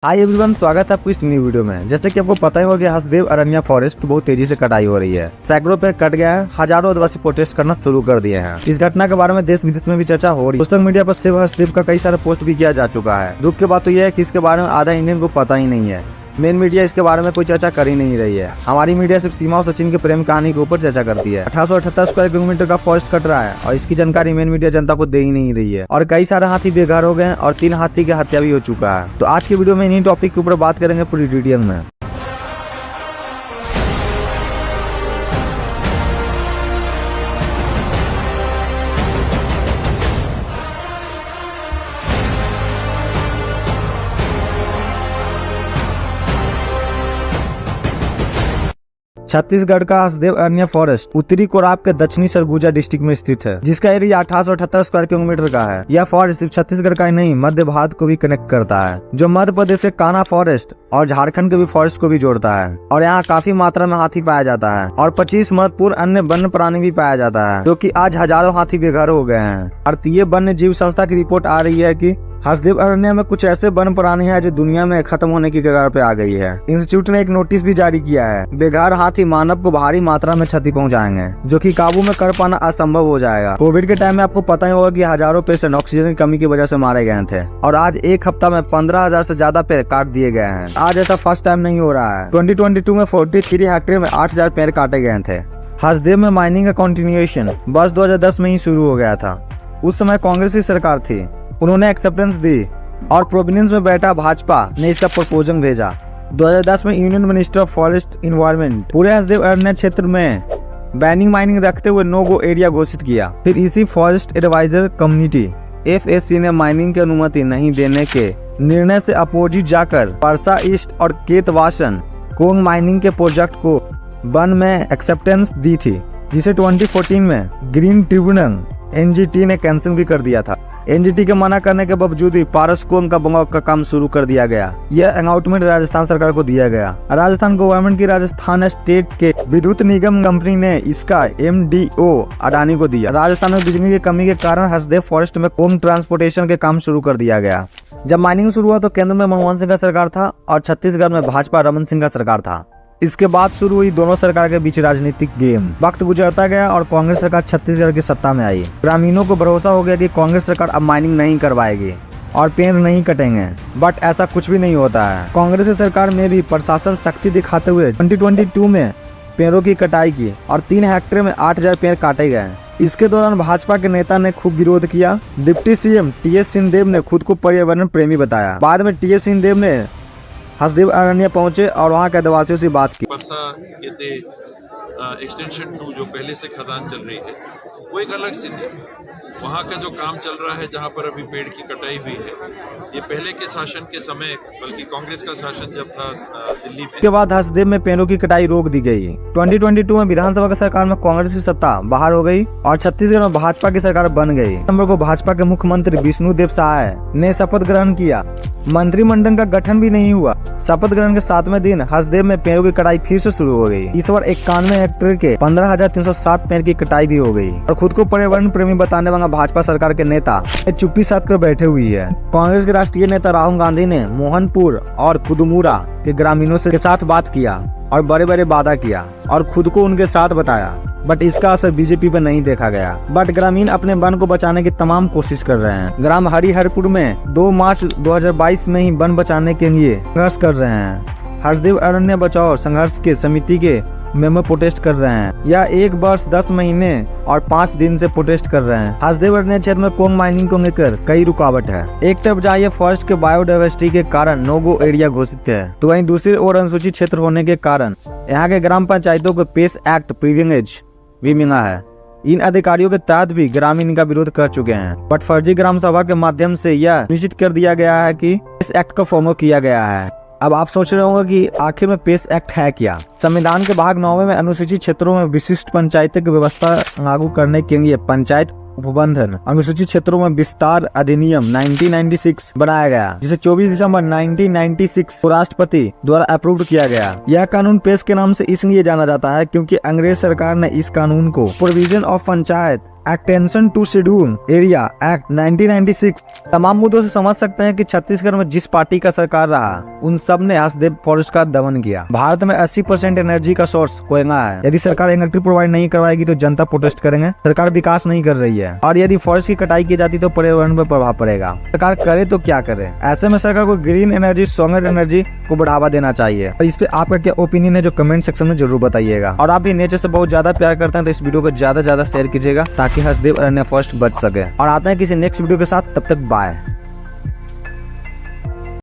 Hi everyone, स्वागत है आपको इस न्यू वीडियो में। जैसे कि आपको पता ही होगा कि हसदेव अरण्या फॉरेस्ट बहुत तेजी से कटाई हो रही है। सैकड़ों पेड़ कट गया है, हजारों आदिवासी प्रोटेस्ट करना शुरू कर दिए हैं। इस घटना के बारे में देश विदेश में भी चर्चा हो रही है। सोशल मीडिया पर सेव हसदेव का कई सारे पोस्ट भी किया जा चुका है। दुख की बात तो यह है कि इसके बारे में आधा इंडियन को पता ही नहीं है। मेन मीडिया इसके बारे में कोई चर्चा कर ही नहीं रही है। हमारी मीडिया सिर्फ सीमा और सचिन के प्रेम कहानी के ऊपर चर्चा करती है। 1878 स्क्वायर किलोमीटर का फॉरेस्ट कट रहा है और इसकी जानकारी मेन मीडिया जनता को दे ही नहीं रही है। और कई सारे हाथी बेघर हो गए हैं और 3 हाथी की हत्या भी हो चुका है। तो आज की वीडियो में इन्हीं टॉपिक के ऊपर बात करेंगे पूरी डिटेल में। छत्तीसगढ़ का हसदेव अरण्या फॉरेस्ट उत्तरी कोराब के दक्षिणी सरगुजा डिस्ट्रिक्ट में स्थित है, जिसका एरिया 1878 स्क्वायर किलोमीटर का है। यह फॉरेस्ट सिर्फ छत्तीसगढ़ का ही नहीं, मध्य भारत को भी कनेक्ट करता है, जो मध्य प्रदेश के कान्हा फॉरेस्ट और झारखंड के भी फॉरेस्ट को भी जोड़ता है। और यहाँ काफी मात्रा में हाथी पाया जाता है और 25 महत्वपूर्ण अन्य वन्य प्राणी भी पाया जाता है, जो कि आज हजारों हाथी बेघर हो गए हैं। भारतीय वन्य जीव संस्था की रिपोर्ट आ रही है कि हसदेव अरण्य में कुछ ऐसे वन्य प्राणी हैं जो दुनिया में खत्म होने की कगार पे आ गई है। इंस्टीट्यूट ने एक नोटिस भी जारी किया है। बेघर हाथी मानव को भारी मात्रा में क्षति पहुंचाएंगे, जो कि काबू में कर पाना असंभव हो जाएगा। कोविड के टाइम में आपको पता ही होगा कि हजारों पेशेंट ऑक्सीजन की कमी की वजह से मारे गए थे और आज एक हफ्ता में 15,000 से ज्यादा पेड़ काट दिए गए हैं। आज ऐसा फर्स्ट टाइम नहीं हो रहा है। 2022 में 43 हेक्टेयर में 8,000 पेड़ काटे गए थे। हसदेव में माइनिंग का कंटिन्यूएशन वर्ष 2010 में ही शुरू हो गया था। उस समय कांग्रेस की सरकार थी, उन्होंने एक्सेप्टेंस दी और प्रोविडेंस में बैठा भाजपा ने इसका प्रपोजल भेजा। 2010 में union minister of forest environment पूरे हसदेव अरण्य क्षेत्र में बैनिंग माइनिंग रखते हुए नो गो एरिया घोषित किया। फिर इसी फॉरेस्ट एडवाइजर कम्युनिटी FAC ने माइनिंग की अनुमति नहीं देने के निर्णय से अपोजिट जाकर परसा ईस्ट और केतवासन कोंग माइनिंग के प्रोजेक्ट को वन में एक्सेप्टेंस दी थी, जिसे 2014 में ग्रीन ट्रिब्यूनल NGT ने कैंसिल भी कर दिया था। NGT के मना करने के बावजूद भी पारसकोम का बंगाव का काम शुरू कर दिया गया। यह अनाउंसमेंट राजस्थान सरकार को दिया गया। राजस्थान गवर्नमेंट की राजस्थान स्टेट के विद्युत निगम कंपनी ने इसका MDO अडानी को दिया। राजस्थान में बिजली की कमी के कारण हसदेव फॉरेस्ट में होम ट्रांसपोर्टेशन के काम शुरू कर दिया गया। जब माइनिंग शुरू हुआ तो केंद्र में मनमोहन सिंह का सरकार था और छत्तीसगढ़ में भाजपा रमन सिंह का सरकार था। इसके बाद शुरू हुई दोनों सरकार के बीच राजनीतिक गेम। वक्त गुजरता गया और कांग्रेस सरकार छत्तीसगढ़ की सत्ता में आई। ग्रामीणों को भरोसा हो गया कि कांग्रेस सरकार अब माइनिंग नहीं करवाएगी और पेड़ नहीं कटेंगे, बट ऐसा कुछ भी नहीं होता है। कांग्रेस सरकार में भी प्रशासन शक्ति दिखाते हुए 2022 में पेड़ों की कटाई की और 3 हेक्टेयर में 8,000 पेड़ काटे गए। इसके दौरान भाजपा के नेता ने खूब विरोध किया। डिप्टी CM TS सिंहदेव ने खुद को पर्यावरण प्रेमी बताया। बाद में TS सिंहदेव ने हसदेव अरण्य पहुंचे और वहां के आदिवासियों से बात की। परसा के एक्सटेंशन 2 जो पहले से खदान चल रही है, वो एक अलग स्थिति है। वहाँ का जो काम चल रहा है, जहाँ पर अभी पेड़ की कटाई हुई है, ये पहले के शासन के समय, बल्कि कांग्रेस का शासन जब था दिल्ली में। के बाद हसदेव में पेड़ों की कटाई रोक दी गई। 2022 में विधानसभा की सरकार में कांग्रेस की सत्ता बाहर हो गई और छत्तीसगढ़ में भाजपा की सरकार बन गई। नवंबर को भाजपा के मुख्यमंत्री विष्णुदेव साय ने शपथ ग्रहण किया। मंत्रिमंडल का गठन भी नहीं हुआ। शपथ ग्रहण के 7वें दिन हसदेव में पेड़ों की कटाई फिर से शुरू हो गई। इस बार 91 हेक्टेयर के 15,307 पेड़ की कटाई भी हो गई और खुद को पर्यावरण प्रेमी बताने वाला भाजपा सरकार के नेता चुप्पी साध कर बैठे हुई है। कांग्रेस के राष्ट्रीय नेता राहुल गांधी ने मोहनपुर और कुदमुरा के ग्रामीणों के साथ बात किया और बड़े बड़े वादा किया और खुद को उनके साथ बताया, बट इसका असर बीजेपी पर नहीं देखा गया। बट ग्रामीण अपने वन को बचाने की तमाम कोशिश कर रहे हैं। ग्राम हरिहरपुर में 2 मार्च 2022 में ही वन बचाने के लिए संघर्ष कर रहे हैं। हसदेव अरण्य बचाओ संघर्ष के समिति के मेंबर प्रोटेस्ट कर रहे हैं। यह 1 वर्ष 10 महीने और 5 दिन से प्रोटेस्ट कर रहे हैं। हसदेव अरण्य क्षेत्र में कोंग माइनिंग को लेकर कई रुकावट है। एक तरफ जहाँ ये फॉरेस्ट के बायोडाइवर्सिटी के कारण नो गो एरिया घोषित है, तो वहीं दूसरी ओर अनुसूचित क्षेत्र होने के कारण यहाँ के ग्राम पंचायतों को पेस एक्ट प्रिविलेज भी मिला है। इन अधिकारियों के तहत भी ग्रामीण इनका विरोध कर चुके हैं, बट फर्जी ग्राम सभा के माध्यम से यह निश्चित कर दिया गया है कि इस एक्ट को फॉलो किया गया है। अब आप सोच रहे होंगे कि आखिर में पेस एक्ट है क्या। संविधान के भाग 9 में अनुसूचित क्षेत्रों में विशिष्ट पंचायत की व्यवस्था लागू करने के लिए पंचायत उपबंधन अनुसूचित क्षेत्रों में विस्तार अधिनियम 1996 बनाया गया, जिसे 24 दिसंबर 1996 को राष्ट्रपति द्वारा अप्रूव किया गया। यह कानून पेश के नाम से इसलिए जाना जाता है क्योंकि अंग्रेज सरकार ने इस कानून को provision of panchayat attention to schedule area act 1996 तमाम मुद्दों से समझ सकते हैं कि छत्तीसगढ़ में जिस पार्टी का सरकार रहा उन सब ने हसदेव फॉरेस्ट का दमन किया। भारत में 80% एनर्जी का सोर्स कोयला है। यदि सरकार इलेक्ट्रिक प्रोवाइड नहीं करवाएगी तो जनता प्रोटेस्ट करेंगे। सरकार विकास नहीं कर रही है और यदि फॉरेस्ट की कटाई की जाती तो पर्यावरण पर प्रभाव पड़ेगा। सरकार करे तो क्या करे? ऐसे में सरकार को ग्रीन एनर्जी, सोलर एनर्जी को बढ़ावा देना चाहिए। और इस पे आपका क्या ओपिनियन है जो कमेंट सेक्शन में जरूर बताइएगा। और आप भी नेचर से बहुत ज्यादा प्यार करते हैं तो इस वीडियो को ज्यादा शेयर कीजिएगा ताकि हसदेव अरण्य फॉरेस्ट बच सके। और आते हैं किसी नेक्स्ट वीडियो के साथ, तब तक बाय।